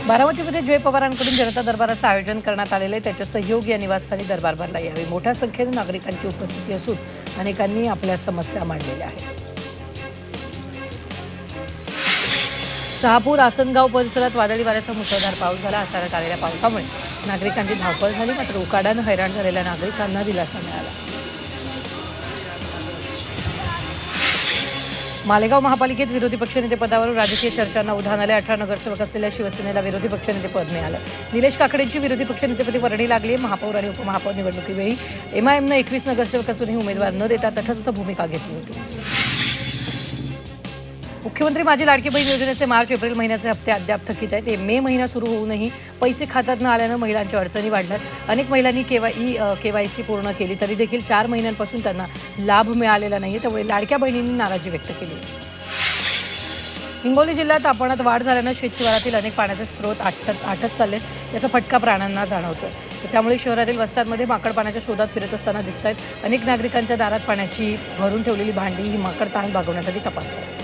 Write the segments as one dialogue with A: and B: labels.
A: बारामतीमध्ये जय पवारांकडून जनता दरबाराचं आयोजन करण्यात आलेलं आहे। त्याच्या सहयोगी या निवासस्थानी दरबार भरला। यावेळी मोठ्या संख्येने नागरिकांची उपस्थिती असून अनेकांनी आपल्या समस्या मांडलेल्या आहेत। शहापूर आसनगाव परिसरात वादळी वाऱ्याचा मुसळधार पाऊस झाला। अचानक आलेल्या पावसामुळे नागरिकांची धावपळ झाली, मात्र उकाड्यानं हैराण झालेल्या नागरिकांना दिलासा मिळाला। मालेगाव महापालिकेत विरोधी पक्षनेते पदावरून राजकीय चर्चांना उधाण आले। 18 नगरसेवक असलेल्या शिवसेनेला विरोधी पक्षनेते पद मिळालं। निलेश काकडेंची विरोधी पक्षनेतेपदी वर्णी लागली। महापौर आणि उपमहापौर निवडणुकीवेळी एमआयएमनं 21 नगरसेवक असूनही उमेदवार न देता तटस्थ भूमिका घेतली होती। मुख्यमंत्री माझी लाडकी बहीण योजनेचे मार्च-एप्रिल महिन्याचे हप्ते अद्याप थकीत आहेत। मे महिना सुरू होऊनही पैसे खात्यात न आल्यानं महिलांच्या अडचणी वाढल्यात। अनेक महिलांनी केवायसी पूर्ण केली तरी देखील 4 महिन्यांपासून त्यांना लाभ मिळालेला नाही, त्यामुळे लाडक्या बहिणींनी नाराजी व्यक्त केली। हिंगोली जिल्ह्यात तापमानात वाढ झाल्यानं शेतशिवारातील अनेक पाण्याचे स्रोत आटत चाललेत। याचा फटका प्राण्यांना जाणवतोय। त्यामुळे शहरातील वस्त्यांमध्ये माकड पाण्याच्या शोधात फिरत असताना दिसत आहेत। अनेक नागरिकांच्या दारात पाण्याची भरून ठेवलेली भांडी ही माकड ताण भागवण्यासाठी तपासतात।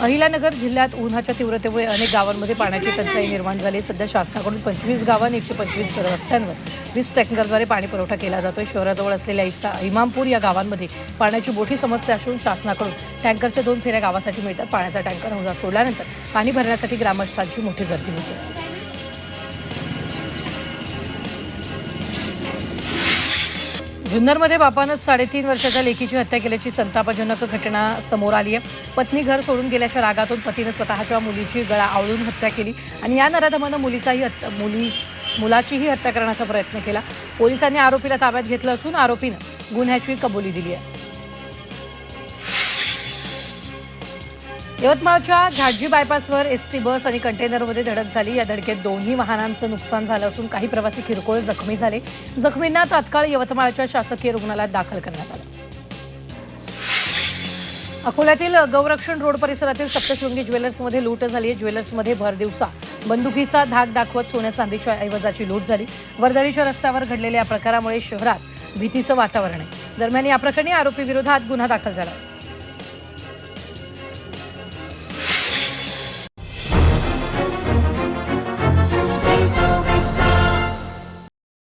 A: अहिल्यानगर जिल्ह्यात उन्हाच्या तीव्रतेमुळे अनेक गावांमध्ये पाण्याची टंचाई निर्माण झाली। सध्या शासनाकडून 25 गावांनी 125 रस्त्यांवर 20 टँकरद्वारे पाणी पुरवठा केला जातोय। शहराजवळ असलेल्या इमामपूर या गावांमध्ये पाण्याची मोठी समस्या असून शासनाकडून टँकरच्या 2 फेऱ्या गावासाठी मिळतात। पाण्याचा टँकर हौदात सोडल्यानंतर पाणी भरण्यासाठी ग्रामस्थांची मोठी गर्दी होते। जुन्नरमध्ये बापानं 3.5 वर्षाच्या लेकीची हत्या केल्याची संतापजनक घटना समोर आली आहे। पत्नी घर सोडून गेल्याच्या रागातून पतीनं स्वतःच्या मुलीची गळा आवळून हत्या केली आणि या नराधमानं मुलाचीही हत्या करण्याचा प्रयत्न केला। पोलिसांनी आरोपीला ताब्यात घेतलं असून आरोपीनं गुन्ह्याची कबुली दिली आहे। यवतमाळच्या घाटजी बायपासवर एसटी बस आणि कंटेनरमध्ये धडक झाली। या धडकेत दोन्ही वाहनांचं नुकसान झालं असून काही प्रवासी किरकोळ जखमी झाले। जखमींना तात्काळ यवतमाळच्या शासकीय रुग्णालयात दाखल करण्यात आलं। अकोल्यातील गौरक्षण रोड परिसरातील सप्तशृंगी ज्वेलर्समध्ये लूट झाली आहे। ज्वेलर्समध्ये भर दिवसा बंदुकीचा धाक दाखवत सोन्या चांदीच्या ऐवजाची लूट झाली। वर्दळीच्या रस्त्यावर घडलेल्या या प्रकारामुळे शहरात भीतीचं वातावरण आहे। दरम्यान या प्रकरणी आरोपी विरोधात गुन्हा दाखल झाला।